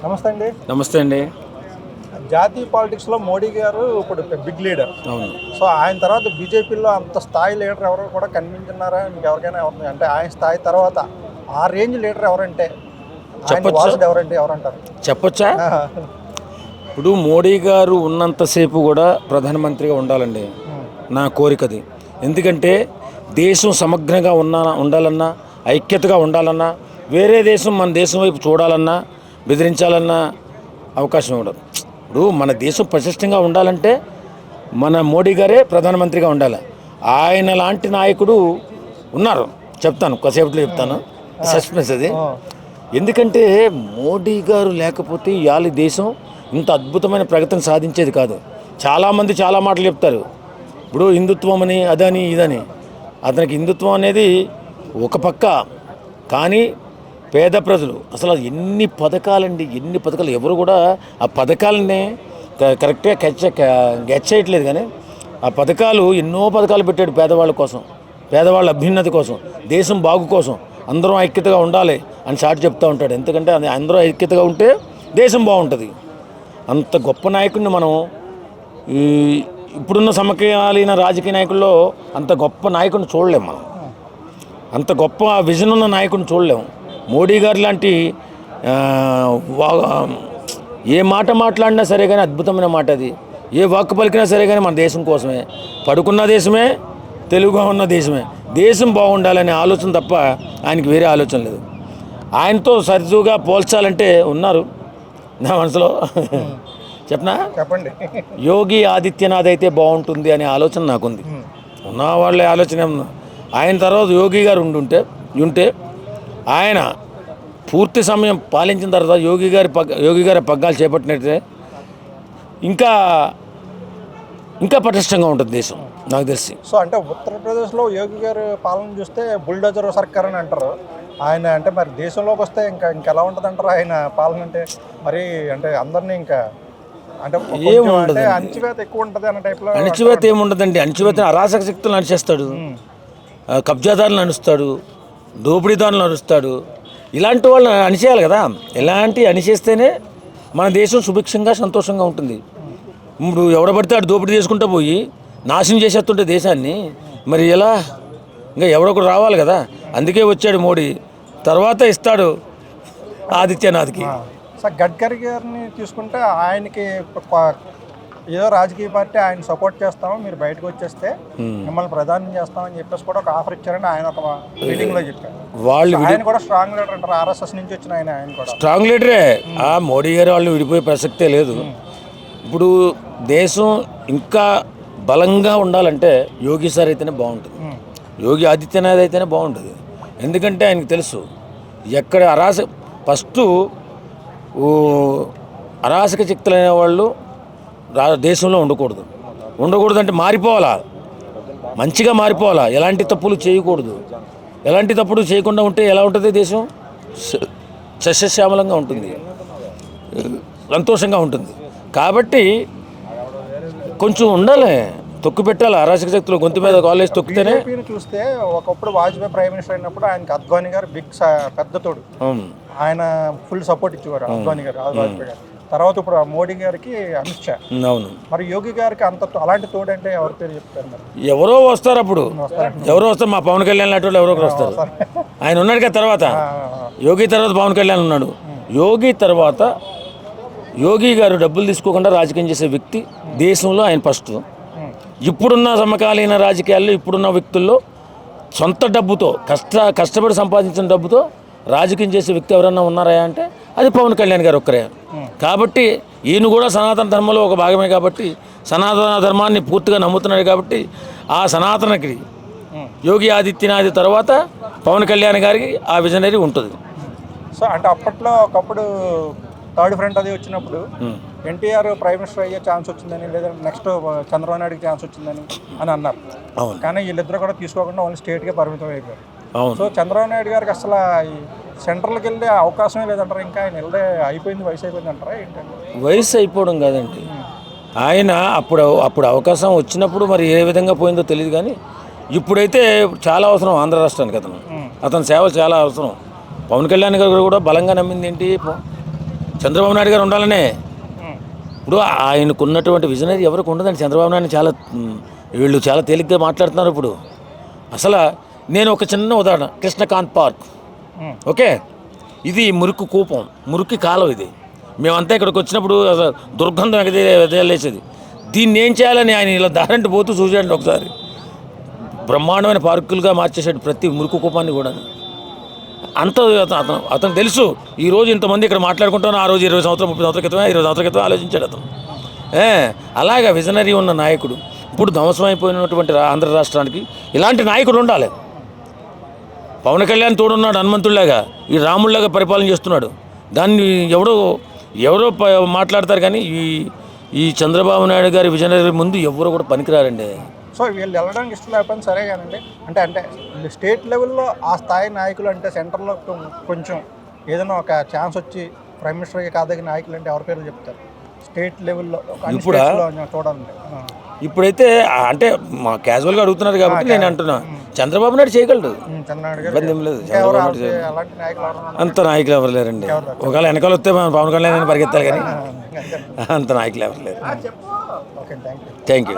నమస్తే అండి. నమస్తే అండి. జాతీయ పాలిటిక్స్లో మోడీ గారు ఇప్పుడు బిగ్ లీడర్. అవును. సో ఆయన తర్వాత బీజేపీలో అంత స్థాయి లీడర్ ఎవరు కూడా కనిపించున్నారా మీకు ఎవరికైనా? ఎవరు అంటే ఆయన స్థాయి తర్వాత ఆ రేంజ్ లీడర్ ఎవరంటే వారసుడు ఎవరంటారు? చెప్పొచ్చా? ఇప్పుడు మోడీ గారు ఉన్నంతసేపు కూడా ప్రధానమంత్రిగా ఉండాలండి, నా కోరికది. ఎందుకంటే దేశం సమగ్రంగా ఉండాలన్నా, ఐక్యతగా ఉండాలన్నా, వేరే దేశం మన దేశం వైపు చూడాలన్నా, బెదిరించాలన్నా అవకాశం ఉండదు. ఇప్పుడు మన దేశం ప్రతిష్టంగా ఉండాలంటే మన మోడీ గారే ప్రధానమంత్రిగా ఉండాలి. ఆయన లాంటి నాయకుడు ఉన్నారు, చెప్తాను, కాసేపట్లో చెప్తాను. సస్పెన్స్ అది. ఎందుకంటే మోడీ గారు లేకపోతే ఇవాళ దేశం ఇంత అద్భుతమైన ప్రగతిని సాధించేది కాదు. చాలామంది చాలా మాటలు చెప్తారు. ఇప్పుడు హిందుత్వం అని, అదని, ఇదని. అతనికి హిందుత్వం అనేది ఒక పక్క, కానీ పేద ప్రజలు అసలు ఎన్ని పథకాలండి, ఎన్ని పథకాలు. ఎవరు కూడా ఆ పథకాలని కరెక్ట్గా గెచ్ చేయట్లేదు. కానీ ఆ పథకాలు, ఎన్నో పథకాలు పెట్టాడు పేదవాళ్ళ కోసం, పేదవాళ్ళ అభ్యున్నతి కోసం, దేశం బాగు కోసం. అందరం ఐక్యతగా ఉండాలి అని చాటి చెప్తూ ఉంటాడు. ఎందుకంటే అది అందరూ ఐక్యతగా ఉంటే దేశం బాగుంటుంది. అంత గొప్ప నాయకుడిని మనం ఇప్పుడున్న సమకాలీన రాజకీయ నాయకుల్లో అంత గొప్ప నాయకుడిని చూడలేము మనం. అంత గొప్ప విజన్ ఉన్న నాయకుడిని చూడలేము. మోడీ గారు లాంటి ఏ మాట మాట్లాడినా సరే కానీ అద్భుతమైన మాట అది. ఏ వాక్కు పలికినా సరే కానీ మన దేశం కోసమే. పడుకున్న దేశమే, తెలుగుగా ఉన్న దేశమే. దేశం బాగుండాలనే ఆలోచన తప్ప ఆయనకి వేరే ఆలోచన లేదు. ఆయనతో సరిజుగా పోల్చాలంటే ఉన్నారు నా మనసులో. చెప్పండి. యోగి ఆదిత్యనాథ్ అయితే బాగుంటుంది అనే ఆలోచన నాకుంది. ఉన్న వాళ్ళ ఆలోచన. ఆయన తర్వాత యోగి గారు ఉంటే ఆయన పూర్తి సమయం పాలించిన తర్వాత యోగి గారి పగ్గాలు చేపట్టినట్టే ఇంకా పటిష్టంగా ఉంటుంది దేశం, నాకు తెలిసి. సో అంటే ఉత్తరప్రదేశ్లో యోగి గారు పాలన చూస్తే బుల్డోజర్ సర్కార్ అని అంటారు. ఆయన అంటే మరి దేశంలోకి వస్తే ఇంకెలా ఉంటుంది అంటారు ఆయన పాలన? అంటే మరి అంటే అందరినీ అంటే అణచివేత ఎక్కువ ఉంటుంది అన్న టైప్లో. అణచివేత ఏముండదండి. అణచివేత అరాచక శక్తులు నడిచేస్తాడు, కబ్జాదారులు నడుస్తాడు, దోపిడీదారులు నడుస్తాడు. ఇలాంటి వాళ్ళని అణిచేయాలి కదా. ఇలాంటి అణిచేస్తేనే మన దేశం సుభిక్షంగా సంతోషంగా ఉంటుంది. ఇప్పుడు ఎవడబడితే ఆడు దోపిడీ చేసుకుంటూ పోయి నాశనం చేసేస్తుంటే దేశాన్ని, మరి ఎలా? ఇంకా ఎవడొకడు రావాలి కదా. అందుకే వచ్చాడు మోడీ, తర్వాత ఇస్తాడు ఆదిత్యనాథ్కి. సార్ గడ్కరీ గారిని తీసుకుంటే ఆయనకి ఏదో రాజకీయ పార్టీ ఆయన సపోర్ట్ చేస్తాము, మీరు బయటకు వచ్చేస్తే మిమ్మల్ని ప్రధానం చేస్తామని చెప్పేసి కూడా ఒక ఆఫర్ ఇచ్చారని ఆయన ఒక మీటింగ్లో చెప్పారు. ఆయన కూడా స్ట్రాంగ్ లీడర్ అంటారు, ఆర్ఎస్ఎస్ నుంచి వచ్చిన ఆయన కూడా స్ట్రాంగ్ లీడరే. మోడీ గారు వాళ్ళు విడిపోయే ప్రసక్తే లేదు. ఇప్పుడు దేశం ఇంకా బలంగా ఉండాలంటే యోగి సార్ అయితేనే బాగుంటుంది, యోగి ఆదిత్యనాథ్ అయితేనే బాగుంటుంది. ఎందుకంటే ఆయనకు తెలుసు ఎక్కడ ఫస్ట్ అరాచక శక్తులైన వాళ్ళు దేశంలో ఉండకూడదు అంటే మారిపోవాలా, మంచిగా మారిపోవాలా. ఎలాంటి తప్పులు చేయకూడదు. ఎలాంటి తప్పులు చేయకుండా ఉంటే ఎలా ఉంటుంది దేశం? సస్యశ్యామలంగా ఉంటుంది, సంతోషంగా ఉంటుంది. కాబట్టి కొంచెం ఉండాలి, తొక్కు పెట్టాలి. అరాచక శక్తులు గొంతు మీద కాలేజ్ తొక్కితేనే. చూస్తే ఒకప్పుడు వాజ్పేయి ప్రైమ్ మినిస్టర్ అయినప్పుడు ఆయనకి అద్వానీ గారు పెద్ద తోడు, ఆయన ఫుల్ సపోర్ట్ ఇచ్చేవారు అద్వానీ గారు, వాజ్పేయి గారు. తర్వాత ఇప్పుడు మోడీ గారికి అమిత్ షా. అవును. మరి యోగి గారికి అలాంటి తోడు అంటే ఎవరి పేరు చెప్తారు? మరి ఎవరో వస్తారు. అప్పుడు ఎవరో వస్తారు, మా పవన్ కళ్యాణ్ లాంటి వాళ్ళు ఎవరో ఒకరు వస్తారు. ఆయన ఉన్నాడు కదా తర్వాత. యోగి తర్వాత పవన్ కళ్యాణ్ ఉన్నాడు. యోగి గారు డబ్బులు తీసుకోకుండా రాజకీయం చేసే వ్యక్తి దేశంలో ఆయన ఫస్ట్. ఇప్పుడున్న సమకాలీన రాజకీయాల్లో ఇప్పుడున్న వ్యక్తుల్లో సొంత డబ్బుతో కష్టపడి సంపాదించిన డబ్బుతో రాజకీయం చేసే వ్యక్తి ఎవరన్నా ఉన్నారా అంటే అది పవన్ కళ్యాణ్ గారు ఒక్కరే. కాబట్టి ఈయన కూడా సనాతన ధర్మంలో ఒక భాగమే. కాబట్టి సనాతన ధర్మాన్ని పూర్తిగా నమ్ముతున్నాడు. కాబట్టి ఆ సనాతనకి యోగి ఆదిత్యనాథ్ తర్వాత పవన్ కళ్యాణ్ గారికి ఆ విజనరీ ఉంటుంది. సో అంటే అప్పట్లో ఒకప్పుడు థర్డ్ ఫ్రంట్ అది వచ్చినప్పుడు ఎన్టీఆర్ ప్రైమ్ మినిస్టర్ అయ్యే ఛాన్స్ వచ్చిందని, లేదా నెక్స్ట్ చంద్రబాబు నాయుడుకి ఛాన్స్ వచ్చిందని అన్నారు. కానీ వీళ్ళిద్దరు కూడా తీసుకోకుండా ఓన్లీ స్టేట్కే పరిమితం అయిపోయారు. సో చంద్రబాబు నాయుడు గారికి అసలు సెంట్రల్కి వెళ్ళే అవకాశమే లేదంటారా? ఇంకా ఆయన వెళ్ళే అయిపోయింది, వయసు అయిపోయింది అంటారా ఏంటంటే? వయసు అయిపోవడం కాదండి, ఆయన అప్పుడు అవకాశం వచ్చినప్పుడు మరి ఏ విధంగా పోయిందో తెలియదు. కానీ ఇప్పుడైతే చాలా అవసరం ఆంధ్ర రాష్ట్రానికి. అతని సేవలు చాలా అవసరం. పవన్ కళ్యాణ్ గారు కూడా బలంగా నమ్మింది ఏంటి? చంద్రబాబు నాయుడు గారు ఉండాలనే. ఇప్పుడు ఆయనకు ఉన్నటువంటి విజనరీ ఎవరికి ఉండదండి. చంద్రబాబు నాయుడు చాలా వీళ్ళు చాలా తేలిగ్గా మాట్లాడుతున్నారు. ఇప్పుడు అసలు నేను ఒక చిన్న ఉదాహరణ, కృష్ణకాంత్ పార్క్, ఓకే, ఇది మురికి కూపం, మురికి కాలం. ఇది మేమంతా ఇక్కడికి వచ్చినప్పుడు అసలు దుర్గంధం ఎగదేలేసేది. దీన్ని ఏం చేయాలని ఆయన ఇలా దారంటి పోతూ చూసాడు. ఒకసారి బ్రహ్మాండమైన పార్కులుగా మార్చేసాడు ప్రతి మురికి కూపాన్ని కూడా. అంత అతను తెలుసు. ఈరోజు ఇంతమంది ఇక్కడ మాట్లాడుకుంటాను, ఆ రోజు 20 సంవత్సరాలు 30 సంవత్సరాల క్రితమే 20 సంవత్సరాల క్రితం ఆలోచించాడు అతను. అలాగా విజనరీ ఉన్న నాయకుడు. ఇప్పుడు ధ్వంసం అయిపోయినటువంటి ఆంధ్ర రాష్ట్రానికి ఇలాంటి నాయకుడు ఉండాలి. పవన్ కళ్యాణ్ తోడున్నాడు హనుమంతుడిలాగా, ఈ రాముడిలాగా పరిపాలన చేస్తున్నాడు. దాన్ని ఎవరో మాట్లాడతారు కానీ ఈ చంద్రబాబు నాయుడు గారి విజనరీ ముందు ఎవరో కూడా పనికిరారండి. సో వీళ్ళు వెళ్ళడానికి ఇష్టం లేకపోతే సరే కానండి, అంటే స్టేట్ లెవెల్లో ఆ స్థాయి నాయకులు అంటే సెంటర్లో కొంచెం ఏదైనా ఒక ఛాన్స్ వచ్చి ప్రైమ్ మినిస్టర్కి కాదగిన నాయకులు అంటే ఎవరి పేర్లు చెప్తారు స్టేట్ లెవెల్లో ఇప్పుడు చూడాలంటే? ఇప్పుడైతే అంటే మా క్యాజువల్గా అడుగుతున్నారు కాబట్టి నేను అంటున్నా, చంద్రబాబు నాయుడు చేయగలడు, ఇబ్బంది ఏం లేదు. అంత నాయకులు ఎవరు లేరండి. ఒకవేళ వెనకాల వస్తే పవన్ కళ్యాణ్ పరిగెత్తాలి కానీ అంత నాయకులు ఎవరు లేరు. Thank you.